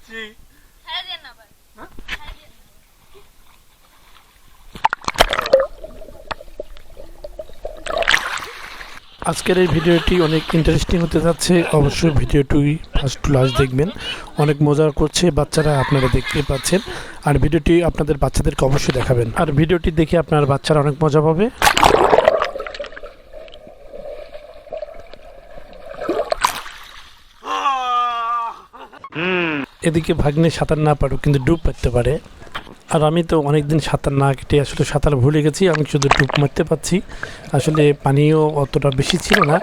আজকের এই ভিডিওটি অনেক ইন্টারেস্টিং হতে যাচ্ছে। অবশ্যই ভিডিওটি ফার্স্ট টু লাস্ট দেখবেন। অনেক মজা করছে বাচ্চারা, আপনারা দেখতে পাচ্ছেন। আর ভিডিওটি আপনাদের বাচ্চাদেরকে অবশ্যই দেখাবেন, আর ভিডিওটি দেখে আপনার বাচ্চারা অনেক মজা পাবে। এদিকে ভাগ্নে সাঁতার না পারুক, কিন্তু ডুব মারতে পারে। আর আমি তো অনেকদিন সাঁতার না কেটে আসলে সাঁতার ভুলে গেছি। আমি শুধু ডুব মারতে পারছি। আসলে পানিও অতটা বেশি ছিল না,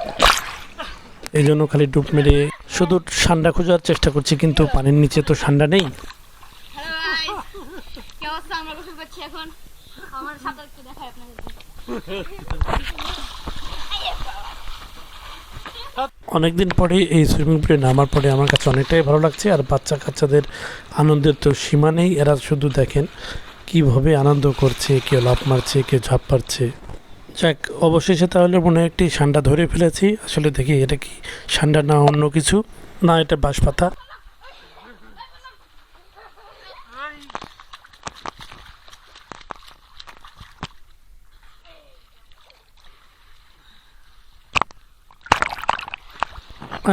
এই জন্য খালি ডুব মেরে শুধু ঠান্ডা খোঁজার চেষ্টা করছি, কিন্তু পানির নিচে তো ঠান্ডা নেই। অনেকদিন পরে এই সুইমিং পুলে নামার পরে আমার কাছে অনেকটাই ভালো লাগছে। আর বাচ্চা কাচ্চাদের আনন্দের তো সীমা নেই। এরা শুধু দেখেন কিভাবে আনন্দ করছে, কেউ লাফ মারছে, কেউ ঝাঁপ মারছে। যাক, অবশেষে তাহলে মনে হয় একটি সান্ডা ধরে ফেলেছি। আসলে দেখি এটা কি সান্ডা না অন্য কিছু, না এটা বাঁশপাতা।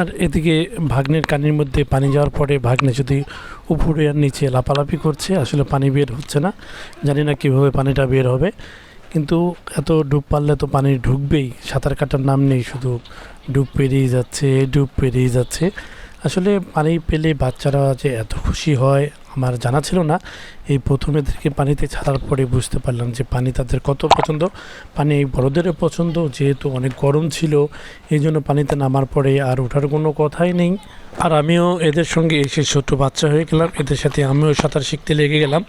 আর এদিকে ভাগ্নের কানের মধ্যে পানি যাওয়ার পরে ভাগ্নে যদি উপরে আর নিচে লাফালাফি করছে, আসলে পানি বের হচ্ছে না। জানি না কীভাবে পানিটা বের হবে, কিন্তু এত ডুব পারলে তো পানি ঢুকবেই। সাঁতার কাটার নাম নেই, শুধু ডুব পেরিয়ে যাচ্ছে, ডুব পেরিয়ে যাচ্ছে। আসলে পানি পেলে বাচ্চারা যে এত খুশি হয় আমার জানা ছিল না। এই প্রথম এদেরকে পানিতে ছাড়ার পরে বুঝতে পারলাম যে পানি তাদের কত পছন্দ। পানি এই বড়দেরও পছন্দ, যেহেতু অনেক গরম ছিল এই জন্য পানিতে নামার পরে আর ওঠার কোনো কথাই নেই। আর আমিও এদের সঙ্গে এসে ছোট বাচ্চা হয়ে গেলাম, এদের সাথে আমিও সাঁতার শিখতে লেগে গেলাম।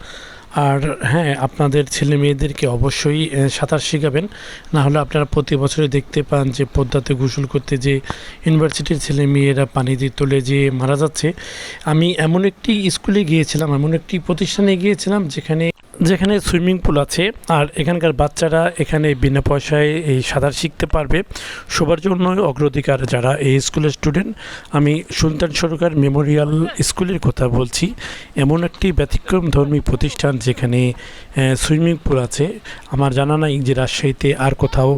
আর হ্যাঁ, আপনাদের ছেলে মেয়েদেরকে অবশ্যই সাঁতার শেখাবেন। না হলে আপনারা প্রতি বছরই দেখতে পান যে পদ্মাতে গোসল করতে যে ইউনিভার্সিটির ছেলে মেয়েরা পানি দিয়ে তোলে যে মারা যাচ্ছে। আমি এমন একটি স্কুলে গিয়েছিলাম, এমন একটি প্রতিষ্ঠানে গিয়েছিলাম যেখানে যেখানে সুইমিং পুল আছে। আর এখানকার বাচ্চারা এখানে বিনা পয়সায় এই সাঁতার শিখতে পারবে। সবার জন্য অগ্রাধিকার যারা এই স্কুলের স্টুডেন্ট। আমি সুলতান সরকার মেমোরিয়াল স্কুলের কথা বলছি। এমন একটি ব্যতিক্রমধর্মী প্রতিষ্ঠান যেখানে সুইমিং পুল আছে। আমার জানা নাই যে রাজশাহীতে আর কোথাও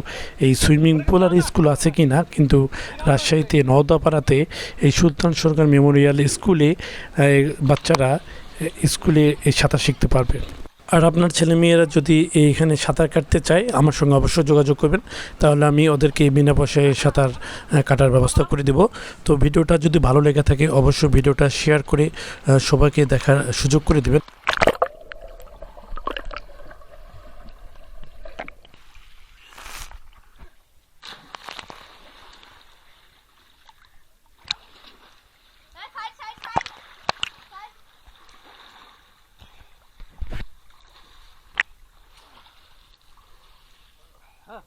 এই সুইমিং পুল আর স্কুল আছে কি না, কিন্তু রাজশাহীতে নওদাপাড়াতে এই সুলতান সরকার মেমোরিয়াল স্কুলে বাচ্চারা স্কুলে এই সাঁতার শিখতে পারবে। আর আপনার ছেলেমেয়েরা যদি এইখানে সাঁতার কাটতে চায় আমার সঙ্গে অবশ্যই যোগাযোগ করবেন, তাহলে আমি ওদেরকে বিনা পয়সায় সাঁতার কাটার ব্যবস্থা করে দেব। তো ভিডিওটা যদি ভালো লেগে থাকে অবশ্যই ভিডিওটা শেয়ার করে সবাইকে দেখার সুযোগ করে দেবেন। হ্যাঁ,